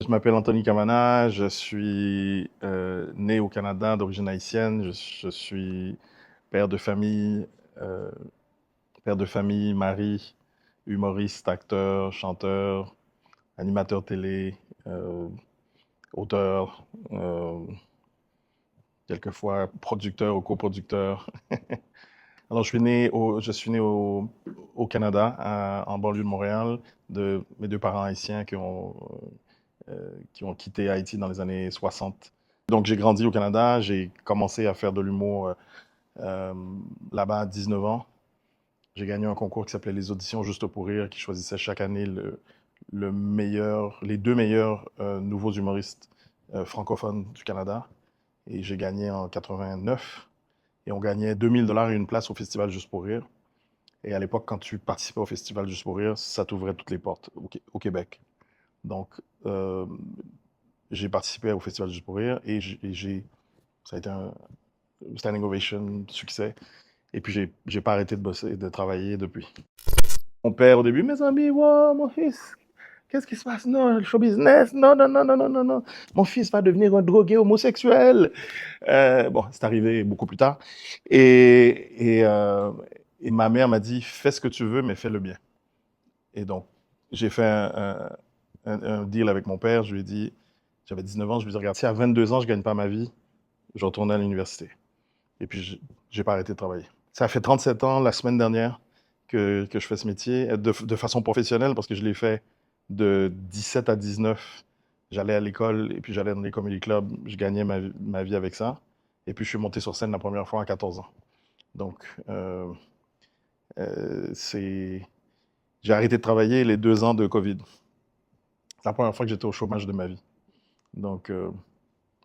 Je m'appelle Anthony Cavana, je suis né au Canada d'origine haïtienne, je suis père de famille, euh, mari, humoriste, acteur, chanteur, animateur télé, euh, auteur, quelquefois producteur ou coproducteur. Alors, je suis né au Canada, en banlieue de Montréal, de mes deux parents haïtiens qui ont quitté Haïti dans les années 60. Donc, j'ai grandi au Canada, j'ai commencé à faire de l'humour euh, là-bas à 19 ans. J'ai gagné un concours qui s'appelait les Auditions Juste pour rire, qui choisissait chaque année les deux meilleurs nouveaux humoristes francophones du Canada. Et j'ai gagné en 89. Et on gagnait 2000 $ et une place au Festival Juste pour rire. Et à l'époque, quand tu participais au Festival Juste pour rire, ça t'ouvrait toutes les portes au Québec. Donc, j'ai participé au Festival Juste pour rire et ça a été un standing ovation, succès. Et puis, j'ai pas arrêté de bosser, de travailler depuis. Mon père, au début, mes amis, wow, mon fils, qu'est-ce qui se passe? Non, le show business, non, non, non, non, non, non, non. Mon fils va devenir un drogué homosexuel. Bon, c'est arrivé beaucoup plus tard. Et ma mère m'a dit, fais ce que tu veux, mais fais-le bien. Et donc, j'ai fait un deal avec mon père. Je lui ai dit, j'avais 19 ans, je lui ai dit, regarde, si à 22 ans, je ne gagne pas ma vie, je retourne à l'université. Et puis, j'ai pas arrêté de travailler. Ça fait 37 ans, la semaine dernière, que je fais ce métier, de façon professionnelle, parce que je l'ai fait de 17 à 19. J'allais à l'école et puis j'allais dans les comedy clubs. Je gagnais ma vie avec ça. Et puis, je suis monté sur scène la première fois à 14 ans. Donc, c'est... J'ai arrêté de travailler les 2 ans de COVID. C'est la première fois que j'étais au chômage de ma vie. Donc,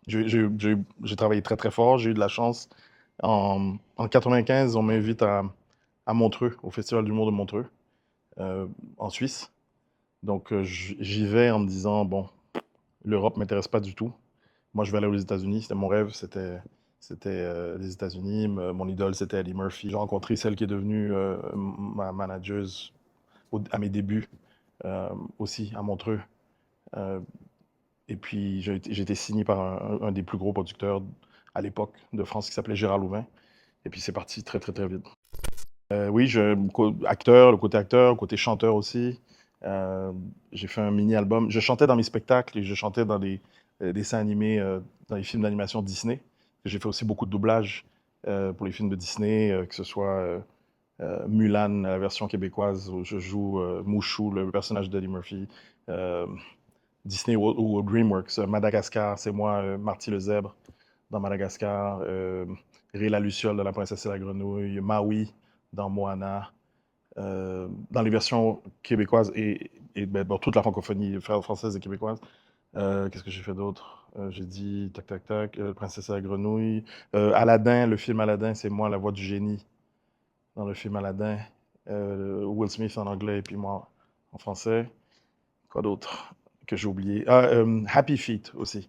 j'ai travaillé très, très fort. J'ai eu de la chance. En 95, on m'invite à Montreux, au Festival d'humour de Montreux, en Suisse. Donc, j'y vais en me disant, bon, l'Europe ne m'intéresse pas du tout. Moi, je vais aller aux États-Unis. C'était mon rêve, c'était les États-Unis. Mon idole, c'était Eddie Murphy. J'ai rencontré celle qui est devenue ma manageuse à mes débuts, aussi à Montreux. Euh, Et puis, j'ai été signé par un des plus gros producteurs à l'époque de France qui s'appelait Gérard Louvain. Et puis, c'est parti très, très, très vite. Oui, acteur, le côté acteur, le côté chanteur aussi. Euh, j'ai fait un mini-album. Je chantais dans mes spectacles et je chantais dans des dessins animés, dans les films d'animation Disney. J'ai fait aussi beaucoup de doublage pour les films de Disney, que ce soit Mulan, la version québécoise, où je joue Mouchou, le personnage d'Eddie Murphy. Euh, Disney ou DreamWorks. Madagascar, c'est moi, Marty le zèbre dans Madagascar. Ré la Luciole de La Princesse et la Grenouille. Maui dans Moana. Dans les versions québécoises et ben, bon, toute la francophonie française et québécoise. Qu'est-ce que j'ai fait d'autre? J'ai dit tac tac tac, Princesse et la Grenouille. Aladdin, le film Aladdin, c'est moi la voix du génie dans le film Aladdin. Will Smith en anglais et puis moi en français. Quoi d'autre que j'ai oublié? Happy Feet aussi.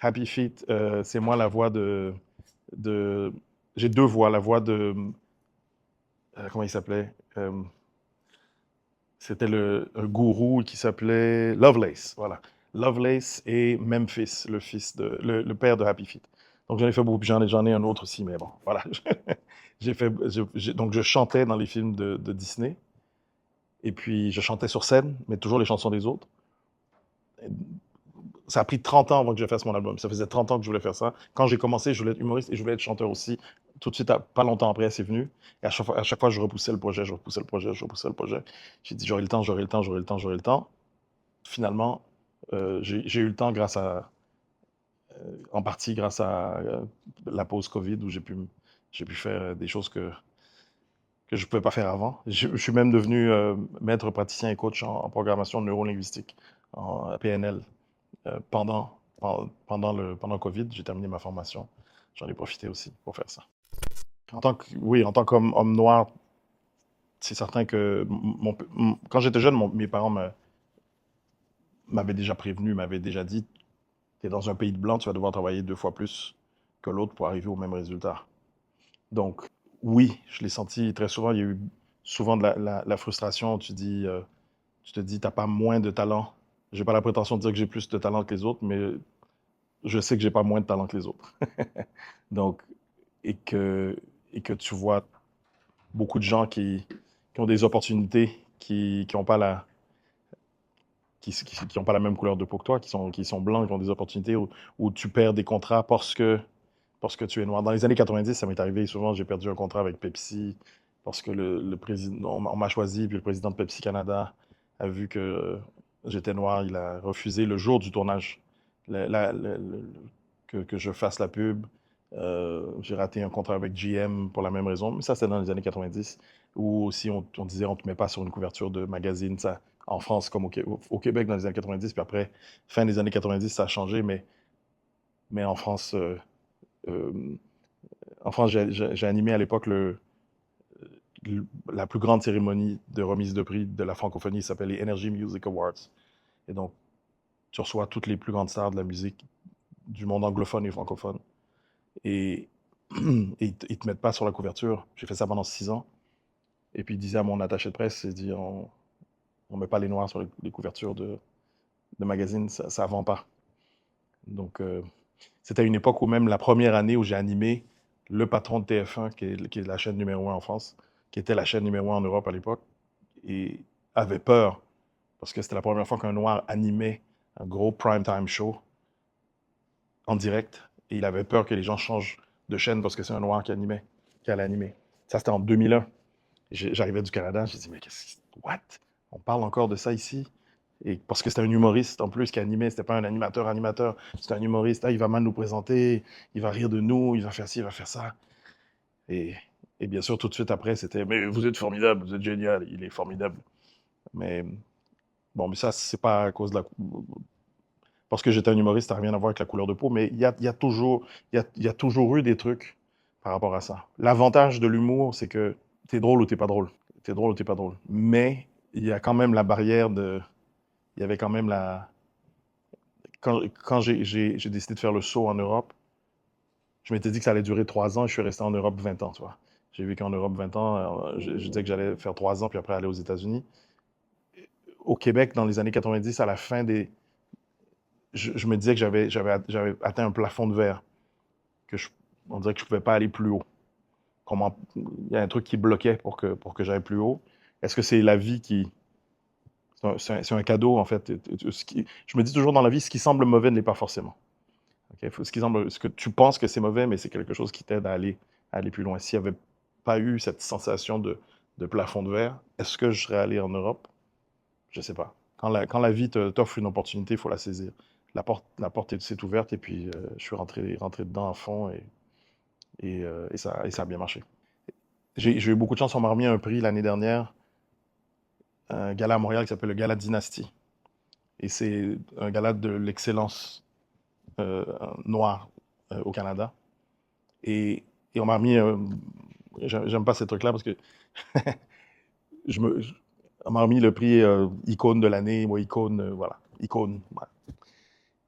Happy Feet, c'est moi la voix de... J'ai deux voix, la voix de... comment il s'appelait? C'était un gourou qui s'appelait Lovelace, voilà. Lovelace et Memphis, le père de Happy Feet. Donc j'en ai fait beaucoup, puis j'en ai un autre aussi, mais bon, voilà. Donc je chantais dans les films de Disney, et puis je chantais sur scène, mais toujours les chansons des autres. Ça a pris 30 ans avant que je fasse mon album. Ça faisait 30 ans que je voulais faire ça. Quand j'ai commencé, je voulais être humoriste et je voulais être chanteur aussi. Tout de suite, pas longtemps après, c'est venu. Et à chaque fois, je repoussais le projet, je repoussais le projet, je repoussais le projet. J'ai dit, j'aurai le temps, j'aurai le temps, j'aurai le temps, j'aurai le temps. Finalement, j'ai eu le temps en partie grâce à la pause Covid où j'ai pu faire des choses que je ne pouvais pas faire avant. Je suis même devenu maître praticien et coach en programmation neurolinguistique, en PNL. Pendant le Covid, j'ai terminé ma formation. J'en ai profité aussi pour faire ça. Oui, en tant qu'homme noir, c'est certain que quand j'étais jeune, mes parents m'avaient déjà prévenu, m'avaient déjà dit, tu es dans un pays de blanc, tu vas devoir travailler 2 fois plus que l'autre pour arriver au même résultat. Donc, oui, je l'ai senti très souvent. Il y a eu souvent de la frustration. Tu te dis, tu n'as pas moins de talent j'ai pas la prétention de dire que j'ai plus de talent que les autres, mais je sais que j'ai pas moins de talent que les autres. Donc, et que, et que tu vois beaucoup de gens qui ont des opportunités, qui ont pas qui ont pas la même couleur de peau que toi, qui sont blancs, qui ont des opportunités où tu perds des contrats parce que tu es noir. Dans les années 90, ça m'est arrivé souvent, j'ai perdu un contrat avec Pepsi parce que le président, on m'a choisi, puis le président de Pepsi Canada a vu que j'étais noir, il a refusé le jour du tournage que je fasse la pub. J'ai raté un contrat avec GM pour la même raison, mais ça, c'était dans les années 90, où aussi on disait on ne te met pas sur une couverture de magazine, ça, en France comme au Québec dans les années 90, puis après, fin des années 90, ça a changé, mais euh, en France j'ai animé à l'époque la plus grande cérémonie de remise de prix de la francophonie, ça s'appelle les Energy Music Awards. Et donc, tu reçois toutes les plus grandes stars de la musique du monde anglophone et francophone. Et, ils te mettent pas sur la couverture. J'ai fait ça pendant 6 ans. Et puis, il disait à mon attaché de presse, il dit, on met pas les noirs sur les couvertures de magazines, ça vend pas. Donc, c'était une époque où même la première année où j'ai animé le patron de TF1, qui est la chaîne numéro 1 en France, qui était la chaîne numéro 1 en Europe à l'époque, et avait peur, parce que c'était la première fois qu'un noir animait un gros prime time show en direct, et il avait peur que les gens changent de chaîne parce que c'est un noir qui allait animer. Ça, c'était en 2001. J'arrivais du Canada, j'ai dit, mais qu'est-ce que... What? On parle encore de ça ici? Et parce que c'était un humoriste en plus qui animait, c'était pas un animateur, c'était un humoriste. Ah, il va mal nous présenter, il va rire de nous, il va faire ci, il va faire ça. Et, et bien sûr, tout de suite après, c'était, mais vous êtes formidable, vous êtes génial, il est formidable. Mais bon, mais ça, c'est pas à cause de la. Parce que j'étais un humoriste, ça n'a rien à voir avec la couleur de peau, mais il y a toujours eu des trucs par rapport à ça. L'avantage de l'humour, c'est que t'es drôle ou t'es pas drôle. T'es drôle ou t'es pas drôle. Mais il y a quand même la barrière de. Il y avait quand même la. Quand j'ai décidé de faire le saut en Europe, je m'étais dit que ça allait durer 3 ans et je suis resté en Europe 20 ans, tu vois. J'ai vécu en Europe 20 ans, je disais que j'allais faire 3 ans puis après aller aux États-Unis. Au Québec, dans les années 90, à la fin des. Je me disais que j'avais atteint un plafond de verre, que on dirait que je ne pouvais pas aller plus haut. Comment, il y a un truc qui bloquait pour que j'aille plus haut. Est-ce que c'est la vie qui. C'est un cadeau, en fait. Je me dis toujours dans la vie, ce qui semble mauvais ne l'est pas forcément. Okay? Ce que tu penses que c'est mauvais, mais c'est quelque chose qui t'aide à aller plus loin. S'il n'y avait pas eu cette sensation de plafond de verre, est-ce que je serais allé en Europe? Je ne sais pas. Quand la vie t'offre une opportunité, il faut la saisir. La porte s'est ouverte et puis je suis rentré dedans à fond et ça a bien marché. J'ai eu beaucoup de chance, on m'a remis un prix l'année dernière, un gala à Montréal qui s'appelle le Gala Dynasty. Et c'est un gala de l'excellence euh, noire au Canada. Et, et on m'a remis, j'aime pas ces trucs-là parce que je me, je- on m'a remis le prix icône de l'année, ou icône, voilà, icône. Voilà.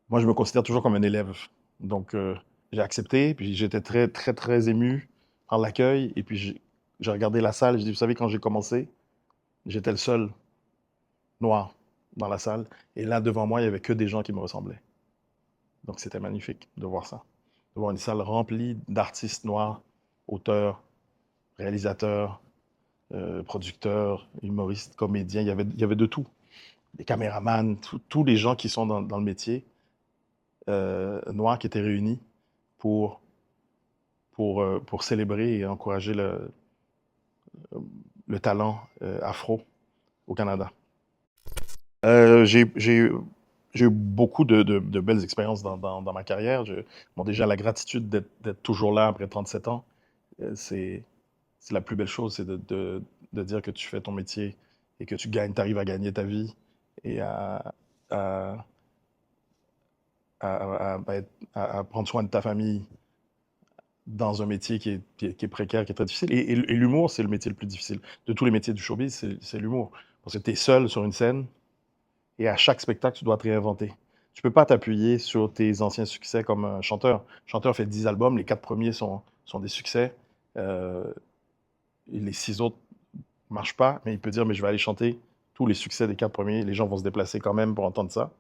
Moi, je me considère toujours comme un élève. Donc, j'ai accepté, puis j'étais très, très, très ému par l'accueil. Et puis, j'ai regardé la salle, j'ai dit, vous savez, quand j'ai commencé, j'étais le seul noir dans la salle. Et là, devant moi, il n'y avait que des gens qui me ressemblaient. Donc, c'était magnifique de voir ça. De voir une salle remplie d'artistes noirs, auteurs, réalisateurs, producteurs, humoristes, comédiens. Il y avait de tout. Des caméramans, tous les gens qui sont dans le métier noirs qui étaient réunis pour, pour célébrer et encourager le talent afro au Canada. Euh, j'ai j'ai- j'ai eu beaucoup de belles expériences dans ma carrière. Bon, déjà, la gratitude d'être toujours là après 37 ans, c'est la plus belle chose, c'est de dire que tu fais ton métier et que tu arrives à gagner ta vie et à, à prendre soin de ta famille dans un métier qui est précaire, qui est très difficile. Et l'humour, c'est le métier le plus difficile. De tous les métiers du showbiz, c'est l'humour. Parce que tu es seul sur une scène et à chaque spectacle, tu dois te réinventer. Tu peux pas t'appuyer sur tes anciens succès comme un chanteur. Un chanteur fait 10 albums, les 4 premiers sont des succès. Et les 6 autres marchent pas, mais il peut dire, mais je vais aller chanter tous les succès des 4 premiers, les gens vont se déplacer quand même pour entendre ça.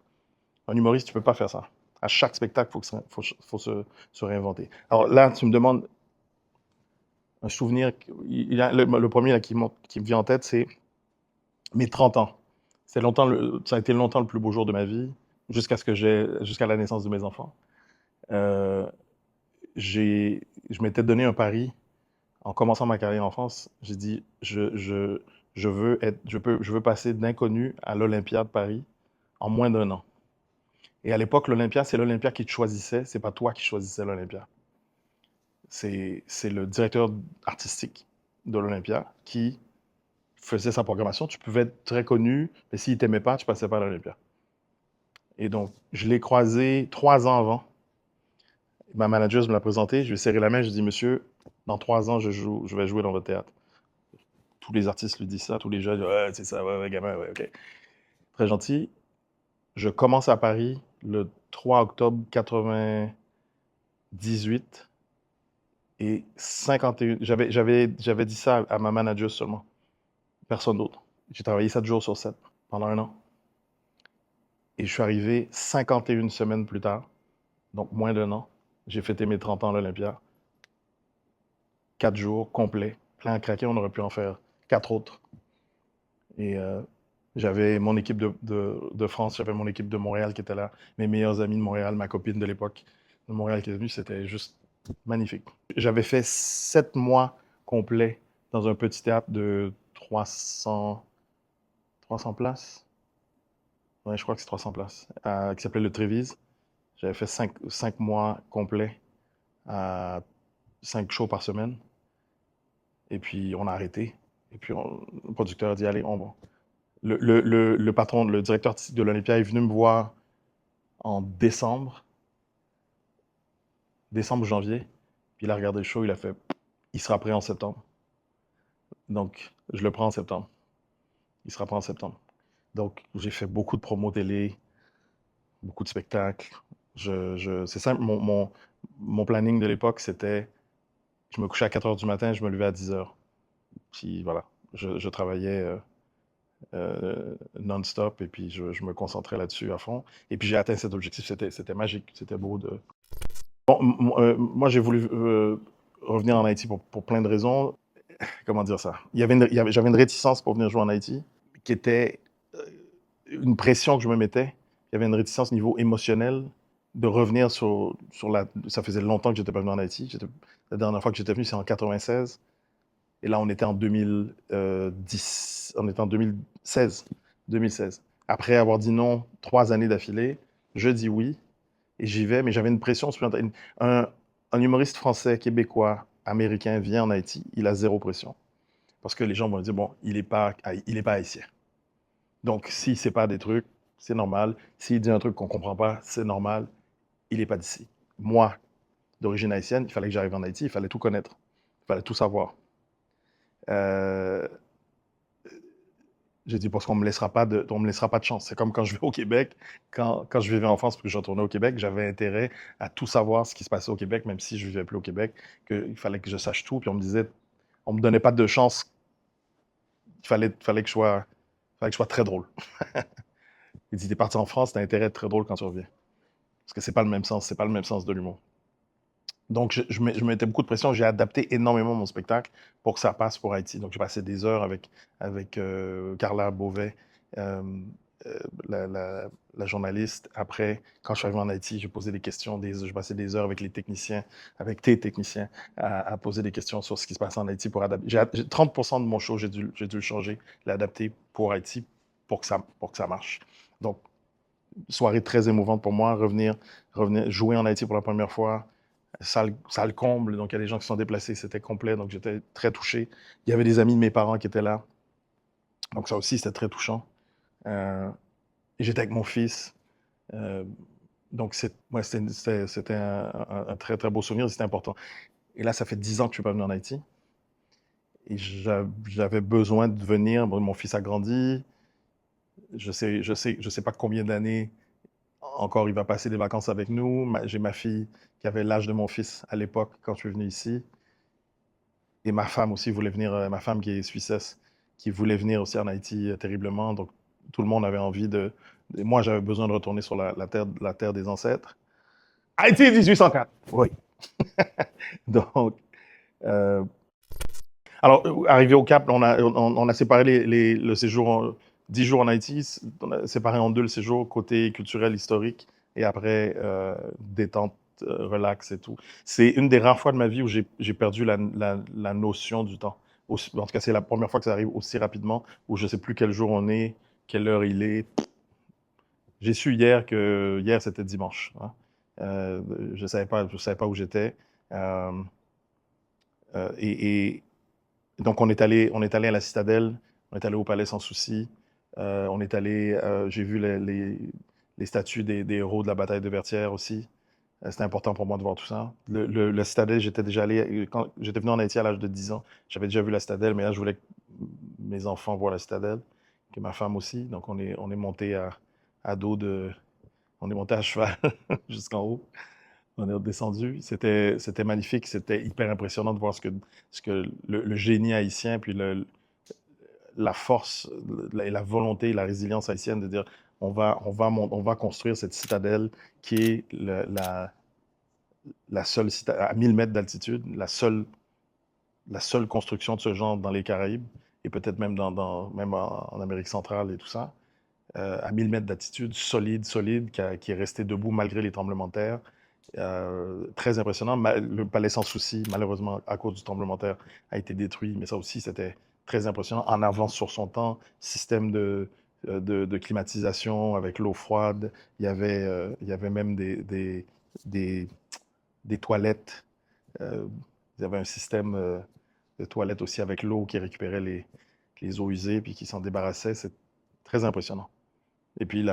Un humoriste, tu peux pas faire ça. À chaque spectacle, faut se réinventer. Alors là, tu me demandes un souvenir. Le premier là, qui me vient en tête, c'est mes 30 ans. Ça a été longtemps le plus beau jour de ma vie, jusqu'à la naissance de mes enfants. Euh, je m'étais donné un pari en commençant ma carrière en France. J'ai dit, je veux passer d'inconnu à l'Olympia de Paris en moins d'1 an. Et à l'époque, l'Olympia, c'est l'Olympia qui te choisissait, c'est pas toi qui choisissais l'Olympia. C'est le directeur artistique de l'Olympia qui faisait sa programmation. Tu pouvais être très connu, mais s'il t'aimait pas, tu passais pas à l'Olympia. Et donc, je l'ai croisé 3 ans avant. Ma manager me l'a présenté, je lui ai serré la main, je lui ai dit, monsieur, dans 3 ans, je vais jouer dans votre théâtre. Tous les artistes lui disent ça, tous les jeunes, ouais, c'est ça, ouais, ouais, gamin, ouais, ok. Très gentil. Je commence à Paris le 3 octobre 98 et 51. J'avais dit ça à ma manager seulement, personne d'autre. J'ai travaillé 7 jours sur 7 pendant 1 an. Et je suis arrivé 51 semaines plus tard, donc moins d'1 an. J'ai fêté mes 30 ans à l'Olympia. 4 jours complets, plein à craquer, on aurait pu en faire 4 autres. Et j'avais mon équipe de France, j'avais mon équipe de Montréal qui était là, mes meilleurs amis de Montréal, ma copine de l'époque de Montréal qui est venue, c'était juste magnifique. J'avais fait 7 mois complets dans un petit théâtre de 300 places. Ouais, je crois que c'est 300 places, qui s'appelait le Trévise. J'avais fait 5 mois complets à 5 shows par semaine. Et puis on a arrêté. Et puis le producteur a dit, allez, on va. Le patron, le directeur artistique de l'Olympia est venu me voir en décembre, janvier. Puis il a regardé le show, il a fait, il sera prêt en septembre. Donc, je le prends en septembre. Il sera prêt en septembre. Donc, j'ai fait beaucoup de promos télé, beaucoup de spectacles. C'est simple, mon planning de l'époque, c'était, je me couchais à 4 heures du matin, je me levais à 10 heures. Puis voilà, je travaillais non-stop et puis je me concentrais là-dessus à fond. Et puis j'ai atteint cet objectif, c'était magique, c'était beau de... Bon, moi j'ai voulu revenir en Haïti pour plein de raisons. Comment dire ça? J'avais une réticence pour venir jouer en Haïti qui était une pression que je me mettais. Il y avait une réticence au niveau émotionnel de revenir sur la... Ça faisait longtemps que j'étais pas venu en Haïti. La dernière fois que j'étais venu, c'est en 96. Et là, on était en 2010, on était en 2016. 2016. Après avoir dit non 3 années d'affilée, je dis oui et j'y vais, mais j'avais une pression supplémentaire. Un humoriste français, québécois, américain vient en Haïti, il a zéro pression. Parce que les gens vont dire, bon, il n'est pas haïtien. Donc, s'il ne sait pas des trucs, c'est normal. S'il dit un truc qu'on ne comprend pas, c'est normal. Il n'est pas d'ici. Moi, d'origine haïtienne, il fallait que j'arrive en Haïti, il fallait tout connaître. Il fallait tout savoir. Euh, J'ai dit, parce qu'on ne me laissera pas de chance. C'est comme quand je vais au Québec, quand je vivais en France, puis que je retournais au Québec, j'avais intérêt à tout savoir ce qui se passait au Québec, même si je ne vivais plus au Québec, qu'il fallait que je sache tout. Puis on me disait, on ne me donnait pas de chance. Fallait que je sois très drôle. Il dit, t'es parti en France, t'as intérêt à être très drôle quand tu reviens. Parce que c'est pas le même sens, c'est pas le même sens de l'humour. Donc, je mettais beaucoup de pression. J'ai adapté énormément mon spectacle pour que ça passe pour Haïti. Donc, j'ai passé des heures avec Carla Beauvais, euh, euh, la journaliste. Après, quand je suis arrivé en Haïti, j'ai posé des questions. Je passais des heures avec les techniciens, avec tes techniciens, à poser des questions sur ce qui se passe en Haïti pour adapter. 30% de mon show, j'ai dû le changer, l'adapter pour Haïti pour que ça marche. Donc, soirée très émouvante pour moi, revenir jouer en Haïti pour la première fois, salle comble, donc il y a des gens qui sont déplacés, c'était complet, donc j'étais très touché. Il y avait des amis de mes parents qui étaient là, donc ça aussi c'était très touchant. Et j'étais avec mon fils, euh, donc c'était un très très beau souvenir, c'était important. Et là, ça fait 10 ans que je suis pas venu en Haïti, et j'avais besoin de venir. Bon, mon fils a grandi, je sais pas combien d'années encore il va passer des vacances avec nous. J'ai ma fille qui avait l'âge de mon fils à l'époque quand je suis venu ici. Et ma femme aussi voulait venir, ma femme qui est suissesse, qui voulaient venir aussi en Haïti terriblement. Donc, tout le monde avait envie moi, j'avais besoin de retourner sur la terre des ancêtres. Haïti 1804. Oui. Donc, euh, alors, arrivé au Cap, on a séparé le séjour, 10 jours en Haïti, on a séparé en deux le séjour, côté culturel, historique, et après, détente, relax et tout. C'est une des rares fois de ma vie où j'ai perdu la notion du temps. En tout cas, c'est la première fois que ça arrive aussi rapidement, où je ne sais plus quel jour on est, quelle heure il est. J'ai su hier que hier, c'était dimanche. Hein. Je ne savais pas où j'étais. Euh, et donc, on est allé à la Citadelle, on est allé au Palais sans souci. J'ai vu les statues des héros de la bataille de Vertières aussi. C'était important pour moi de voir tout ça. La Citadelle, j'étais déjà allé, quand j'étais venu en Haïti à l'âge de 10 ans, j'avais déjà vu la Citadelle, mais là, je voulais que mes enfants voient la Citadelle, que ma femme aussi. Donc, on est monté à dos de, on est monté à cheval jusqu'en haut. On est descendu. C'était magnifique. C'était hyper impressionnant de voir ce que le génie haïtien, puis la force, la volonté, la résilience haïtienne de dire on va construire cette citadelle qui est la seule à 1000 mètres d'altitude, la seule construction de ce genre dans les Caraïbes et peut-être même, même en Amérique centrale et tout ça. À 1000 mètres d'altitude, solide, qui est resté debout malgré les tremblements de terre. Très impressionnant. Le palais sans souci, malheureusement, à cause du tremblement de terre, a été détruit, mais ça aussi, c'était très impressionnant. En avance sur son temps, système de climatisation avec l'eau froide. Il y avait même des, des toilettes. Il y avait un système de toilettes aussi avec l'eau qui récupérait les eaux usées puis qui s'en débarrassait. C'est très impressionnant. Et puis,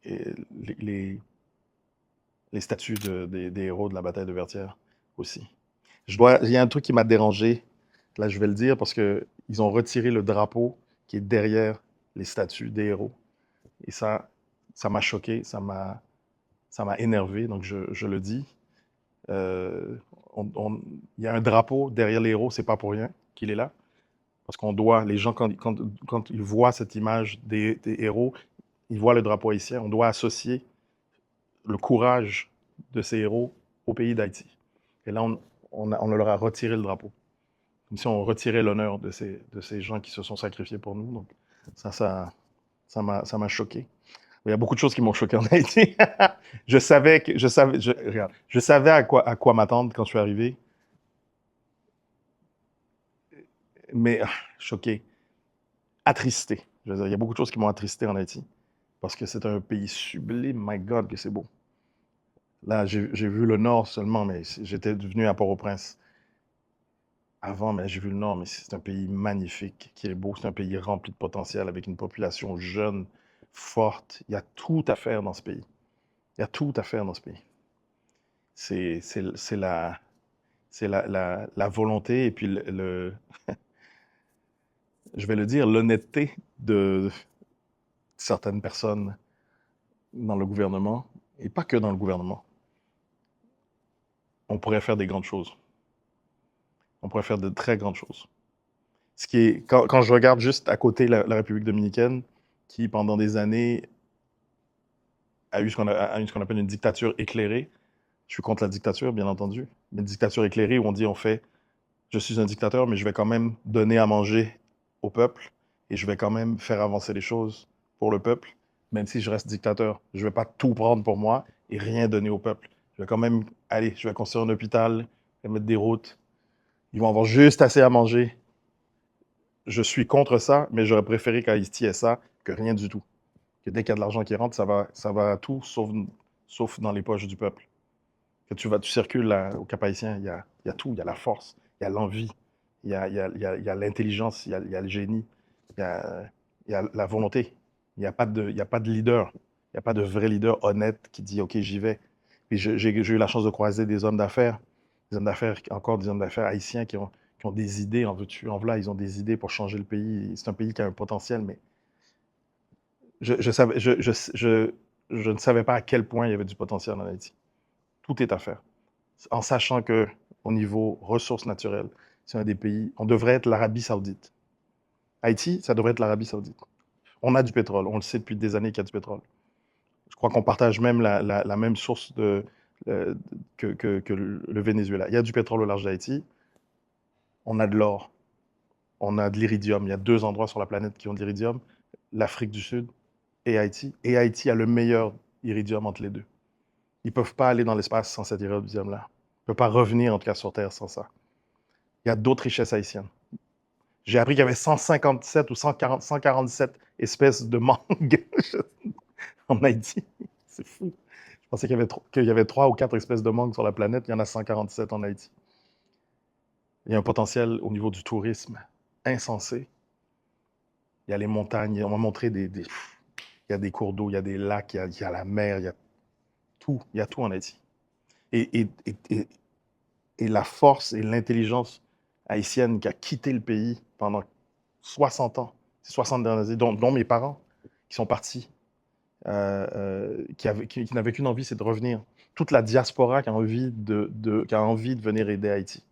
les, les statues des héros de la bataille de Vertières aussi. Il y a un truc qui m'a dérangé, là je vais le dire, parce qu'ils ont retiré le drapeau qui est derrière les statues des héros. Et ça m'a choqué, ça m'a énervé, donc je le dis. Euh, il y a un drapeau derrière les héros, c'est pas pour rien qu'il est là. Parce qu'on doit, les gens, quand ils voient cette image des héros, ils voient le drapeau haïtien, on doit associer le courage de ces héros au pays d'Haïti. Et là, on leur a retiré le drapeau. Comme si on retirait l'honneur de ces gens qui se sont sacrifiés pour nous. Donc, ça m'a choqué. Il y a beaucoup de choses qui m'ont choqué en Haïti. Regarde, je savais à quoi m'attendre quand je suis arrivé, mais choqué, attristé. Je veux dire, il y a beaucoup de choses qui m'ont attristé en Haïti, parce que c'est un pays sublime, my God, que c'est beau. Là, j'ai vu le nord seulement, mais j'étais venu à Port-au-Prince avant, mais j'ai vu le nord, mais c'est un pays magnifique, qui est beau, c'est un pays rempli de potentiel, avec une population jeune, forte. Il y a tout à faire dans ce pays. Il y a tout à faire dans ce pays. C'est la volonté et puis je vais le dire, l'honnêteté de certaines personnes dans le gouvernement, et pas que dans le gouvernement. On pourrait faire des grandes choses. On pourrait faire de très grandes choses. Ce qui est, quand je regarde juste à côté la République dominicaine, qui pendant des années a eu ce qu'on appelle une dictature éclairée. Je suis contre la dictature, bien entendu, mais une dictature éclairée où on dit, on fait, je suis un dictateur, mais je vais quand même donner à manger au peuple et je vais quand même faire avancer les choses pour le peuple, même si je reste dictateur. Je ne vais pas tout prendre pour moi et rien donner au peuple. Je vais quand même, allez, je vais construire un hôpital, je vais mettre des routes. Ils vont avoir juste assez à manger. Je suis contre ça, mais j'aurais préféré qu'Haïti ait ça que rien du tout. Que dès qu'il y a de l'argent qui rentre, ça va à tout, sauf dans les poches du peuple. Que tu circules là, au Cap-Haïtien, il y a tout, il y a la force, il y a l'envie, il y a l'intelligence, il y a le génie, il y a la volonté. Il y a pas de leader, il n'y a pas de vrai leader honnête qui dit OK, j'y vais. Puis j'ai eu la chance de croiser encore des hommes d'affaires haïtiens qui ont des idées en veux-tu, en voilà, ils ont des idées pour changer le pays. C'est un pays qui a un potentiel, mais je, savais, je ne savais pas à quel point il y avait du potentiel en Haïti. Tout est à faire. En sachant que au niveau ressources naturelles, c'est un des pays, on devrait être l'Arabie Saoudite. Haïti, ça devrait être l'Arabie Saoudite. On a du pétrole, on le sait depuis des années qu'il y a du pétrole. Je crois qu'on partage même la même source que le Venezuela. Il y a du pétrole au large d'Haïti, on a de l'or, on a de l'iridium. Il y a 2 endroits sur la planète qui ont de l'iridium, l'Afrique du Sud et Haïti. Et Haïti a le meilleur iridium entre les deux. Ils ne peuvent pas aller dans l'espace sans cet iridium-là. Ils ne peuvent pas revenir, en tout cas, sur Terre sans ça. Il y a d'autres richesses haïtiennes. J'ai appris qu'il y avait 157 ou 147 espèces de mangues en Haïti. C'est fou. Je pensais qu'il y avait 3 ou 4 espèces de mangues sur la planète. Il y en a 147 en Haïti. Il y a un potentiel au niveau du tourisme insensé. Il y a les montagnes. On m'a montré il y a des cours d'eau, il y a des lacs, il y a la mer, il y a tout. Il y a tout en Haïti. Et la force et l'intelligence haïtienne qui a quitté le pays pendant 60 ans, ces 60 dernières années, dont mes parents qui sont partis, qui n'avaient qu'une envie, c'est de revenir. Toute la diaspora qui a envie qui a envie de venir aider Haïti,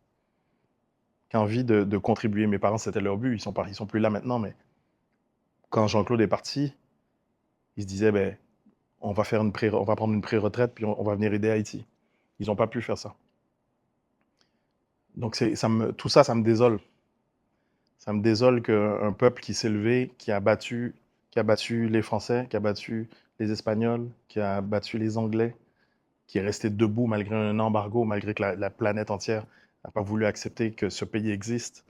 qui a envie de contribuer. Mes parents, c'était leur but. Ils sont plus là maintenant, mais quand Jean-Claude est parti, il se disait, ben, on va prendre une pré-retraite, puis on va venir aider Haïti. Ils n'ont pas pu faire ça. Donc tout ça, ça me désole. Ça me désole qu'un peuple qui s'est levé, qui a battu les Français, qui a battu les Espagnols, qui a battu les Anglais, qui est resté debout malgré un embargo, malgré que la planète entière n'a pas voulu accepter que ce pays existe.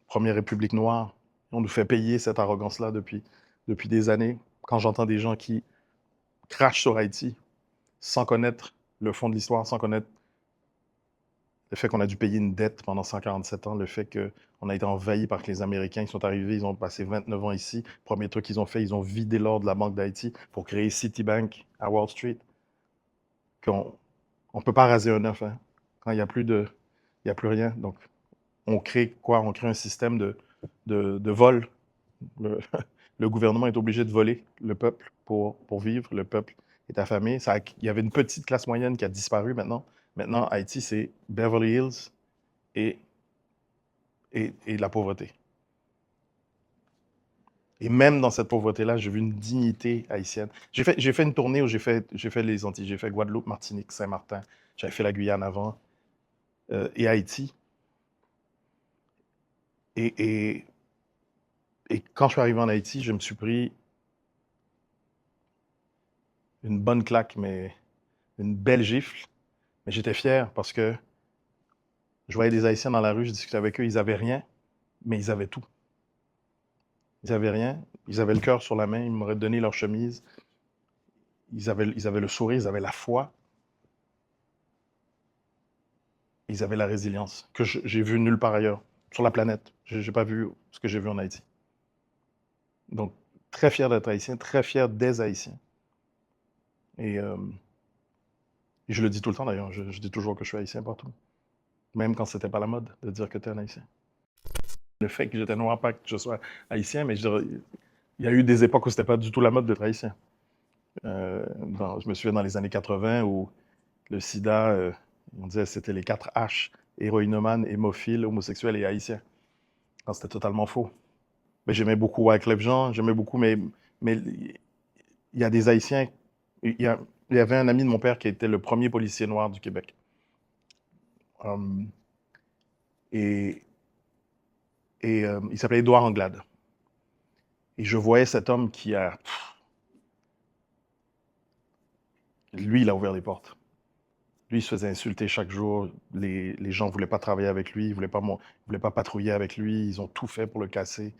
Première République noire. On nous fait payer cette arrogance-là depuis des années. Quand j'entends des gens qui crachent sur Haïti sans connaître le fond de l'histoire, sans connaître le fait qu'on a dû payer une dette pendant 147 ans, le fait qu'on a été envahi par les Américains, ils sont arrivés, ils ont passé 29 ans ici. Premier truc qu'ils ont fait, ils ont vidé l'or de la Banque d'Haïti pour créer Citibank à Wall Street. On ne peut pas raser un œuf, hein. Quand il n'y a plus rien. Donc, on crée quoi? On crée un système de vol. Le, le gouvernement est obligé de voler le peuple pour vivre. Le peuple est affamé. Il y avait une petite classe moyenne qui a disparu maintenant. Maintenant, Haïti, c'est Beverly Hills et la pauvreté. Et même dans cette pauvreté-là, j'ai vu une dignité haïtienne. J'ai fait une tournée où j'ai fait les Antilles. J'ai fait Guadeloupe, Martinique, Saint-Martin. J'avais fait la Guyane avant. Et Haïti. Et quand je suis arrivé en Haïti, je me suis pris une bonne claque, mais une belle gifle. Mais j'étais fier parce que je voyais des Haïtiens dans la rue, je discutais avec eux, ils n'avaient rien, mais ils avaient tout. Ils n'avaient rien, ils avaient le cœur sur la main, ils m'auraient donné leur chemise. Ils avaient le sourire, ils avaient la foi. Ils avaient la résilience que j'ai vu nulle part ailleurs sur la planète. Je n'ai pas vu ce que j'ai vu en Haïti. Donc, très fier d'être haïtien, très fier des Haïtiens. Et je le dis tout le temps d'ailleurs, je dis toujours que je suis haïtien partout. Même quand c'était pas la mode de dire que tu es un haïtien. Le fait que j'étais noir, pas que je sois haïtien, mais il y a eu des époques où c'était pas du tout la mode d'être haïtien. Je me souviens dans les années 80 où le sida, on disait c'était les 4 H, héroïnomane, hémophile, homosexuel et haïtien. Quand c'était totalement faux. Mais j'aimais beaucoup Wyclef Jean, j'aimais beaucoup, mais il y a des Haïtiens. Il y avait un ami de mon père qui était le premier policier noir du Québec. Et il s'appelait Édouard Anglade. Et je voyais cet homme qui a... Lui, il a ouvert les portes. Lui, il se faisait insulter chaque jour. Les gens ne voulaient pas travailler avec lui, ils ne voulaient pas patrouiller avec lui. Ils ont tout fait pour le casser.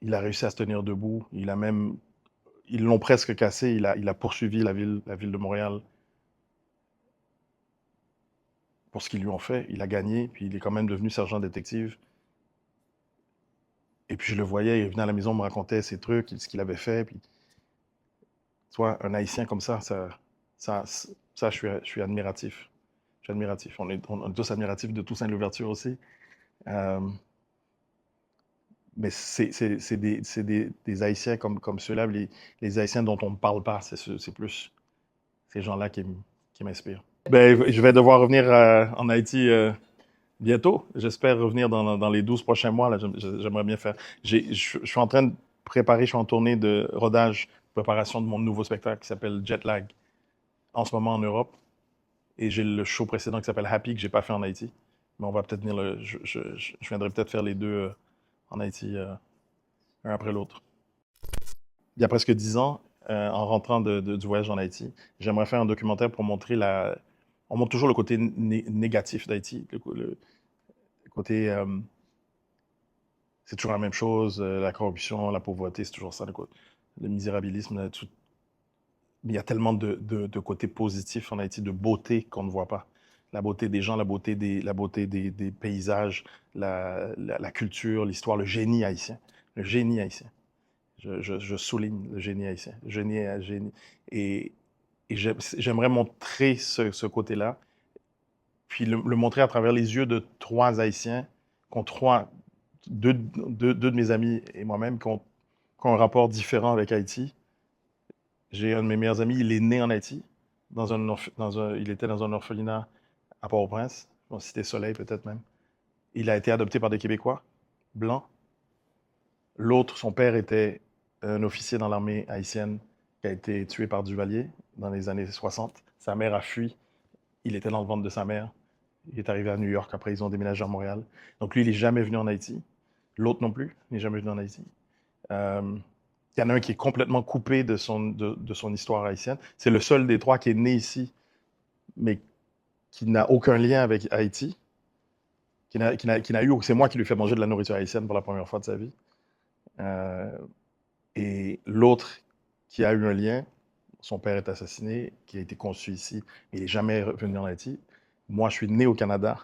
Il a réussi à se tenir debout. Ils l'ont presque cassé. Il a poursuivi la ville de Montréal pour ce qu'ils lui ont fait. Il a gagné, puis il est quand même devenu sergent détective. Et puis je le voyais, il venait à la maison, me racontait ses trucs, ce qu'il avait fait. Puis, tu vois, un Haïtien comme ça, je suis admiratif. Je suis admiratif. On est tous admiratifs de Toussaint Louverture aussi. Mais c'est des Haïtiens comme ceux-là, les Haïtiens dont on ne parle pas, c'est plus ces gens-là qui m'inspirent. Ben, je vais devoir revenir en Haïti Bientôt, j'espère revenir dans les 12 prochains mois. Là, j'aimerais bien faire. Je suis en train de préparer, je suis en tournée de rodage, préparation de mon nouveau spectacle qui s'appelle Jetlag, en ce moment en Europe. Et j'ai le show précédent qui s'appelle Happy, que j'ai pas fait en Haïti. Mais on va peut-être venir je viendrai peut-être faire les deux en Haïti, un après l'autre. Il y a presque 10 ans, en rentrant du voyage en Haïti, j'aimerais faire un documentaire pour montrer la. On montre toujours le côté négatif d'Haïti, le côté. C'est toujours la même chose, la corruption, la pauvreté, c'est toujours ça, le misérabilisme. Mais il y a tellement de côtés positifs en Haïti, de beauté qu'on ne voit pas. La beauté des gens, la beauté des paysages, la culture, l'histoire, le génie haïtien. Le génie haïtien. Je souligne le génie haïtien. Génie. Et, j'aimerais montrer ce côté-là, puis le montrer à travers les yeux de trois Haïtiens, qui ont deux de mes amis et moi-même, qui ont un rapport différent avec Haïti. J'ai un de mes meilleurs amis, il est né en Haïti, il était dans un orphelinat à Port-au-Prince, en Cité Soleil peut-être même. Il a été adopté par des Québécois, blancs. L'autre, son père était un officier dans l'armée haïtienne qui a été tué par Duvalier dans les années 60. Sa mère a fui. Il était dans le ventre de sa mère. Il est arrivé à New York. Après, ils ont déménagé à Montréal. Donc, lui, il n'est jamais venu en Haïti. L'autre non plus n'est jamais venu en Haïti. Il y en a un qui est complètement coupé de son histoire haïtienne. C'est le seul des trois qui est né ici, mais qui n'a aucun lien avec Haïti. C'est moi qui lui fais manger de la nourriture haïtienne pour la première fois de sa vie. Et l'autre qui a eu un lien, son père est assassiné, qui a été conçu ici, mais il n'est jamais revenu en Haïti. Moi, je suis né au Canada,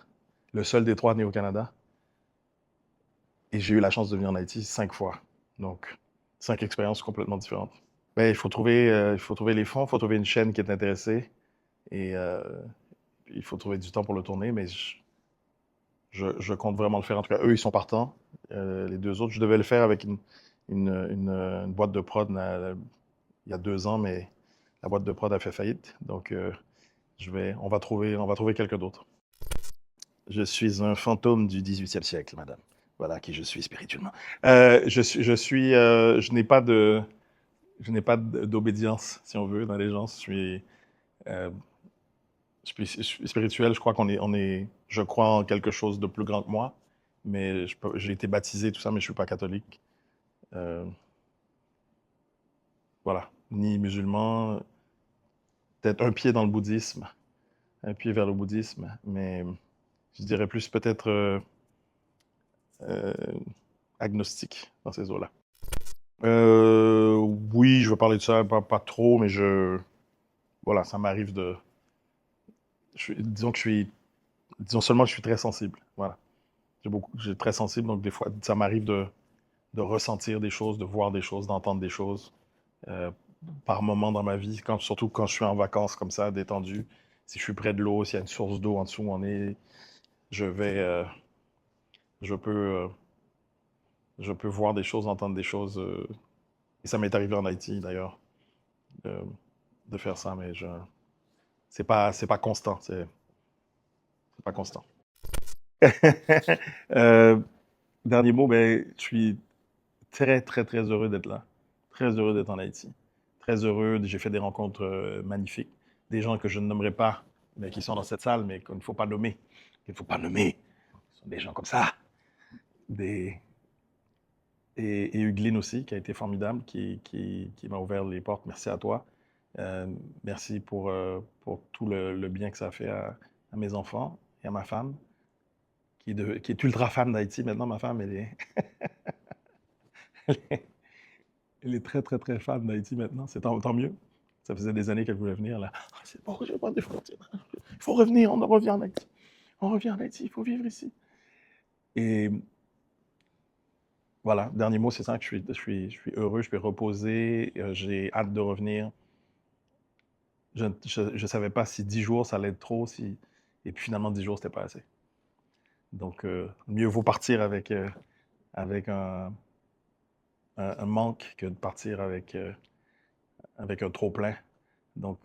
le seul des trois né au Canada. Et j'ai eu la chance de venir en Haïti 5 fois. Donc, 5 expériences complètement différentes. Ben, il faut trouver les fonds, il faut trouver une chaîne qui est intéressée. Et il faut trouver du temps pour le tourner, mais je compte vraiment le faire. En tout cas, eux, ils sont partants. Les deux autres, je devais le faire avec une boîte de prod il y a 2 ans, mais la boîte de prod a fait faillite. Donc, on va trouver quelqu'un d'autre. Je suis un fantôme du 18e siècle, madame. Voilà qui je suis spirituellement. Je n'ai pas d'obédience, si on veut, dans les gens. Euh, je suis spirituel. Je crois je crois en quelque chose de plus grand que moi, mais j'ai été baptisé, tout ça, mais je suis pas catholique. Euh, voilà, ni musulman. Peut-être un pied dans le bouddhisme, un pied vers le bouddhisme, mais je dirais plus peut-être euh, agnostique dans ces eaux-là. Oui, je veux parler de ça, pas trop, mais voilà, ça m'arrive disons seulement que je suis très sensible. Voilà, j'ai très sensible, donc des fois, ça m'arrive de ressentir des choses, de voir des choses, d'entendre des choses euh, par moment dans ma vie, surtout quand je suis en vacances comme ça, détendu. Si je suis près de l'eau, s'il y a une source d'eau en dessous où on est, je vais, je peux, euh, je peux voir des choses, entendre des choses. Et ça m'est arrivé en Haïti d'ailleurs de, de faire ça, mais c'est pas constant, c'est pas constant. Euh, Dernier mot, ben, je suis très, très, très heureux d'être là. Très heureux d'être en Haïti. Très heureux. J'ai fait des rencontres magnifiques. Des gens que je ne nommerai pas, mais qui sont dans cette salle, mais qu'il ne faut pas nommer. Qu'il ne faut pas nommer. Ce sont des gens comme ça. Des... Et Hugueline aussi, qui a été formidable, qui m'a ouvert les portes. Merci à toi. Merci pour tout le bien que ça a fait à mes enfants et à ma femme, qui est ultra fan d'Haïti. Maintenant, ma femme, elle est, elle est très, très, très fan d'Haïti maintenant. C'est tant mieux. Ça faisait des années qu'elle voulait venir, là. Ah, c'est bon, je vais prendre des frontières. Il faut revenir, on en revient en Haïti. On revient en Haïti, il faut vivre ici. Et voilà, dernier mot, c'est ça, que je suis heureux, je suis reposé, j'ai hâte de revenir. Je ne savais pas si 10 jours, ça allait être trop, et puis finalement, 10 jours, c'était pas assez. Donc, mieux vaut partir avec un manque que de partir avec un trop plein. Donc,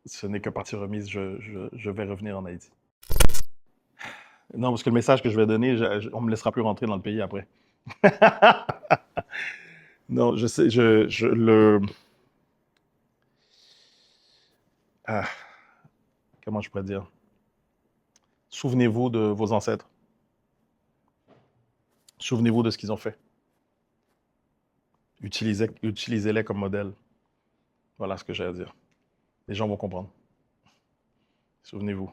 ce n'est que partie remise, je vais revenir en Haïti. Non, parce que le message que je vais donner, on me laissera plus rentrer dans le pays après. Non, je sais, ah, comment je pourrais dire? Souvenez-vous de vos ancêtres. Souvenez-vous de ce qu'ils ont fait. Utilisez-les comme modèle. Voilà ce que j'ai à dire. Les gens vont comprendre. Souvenez-vous.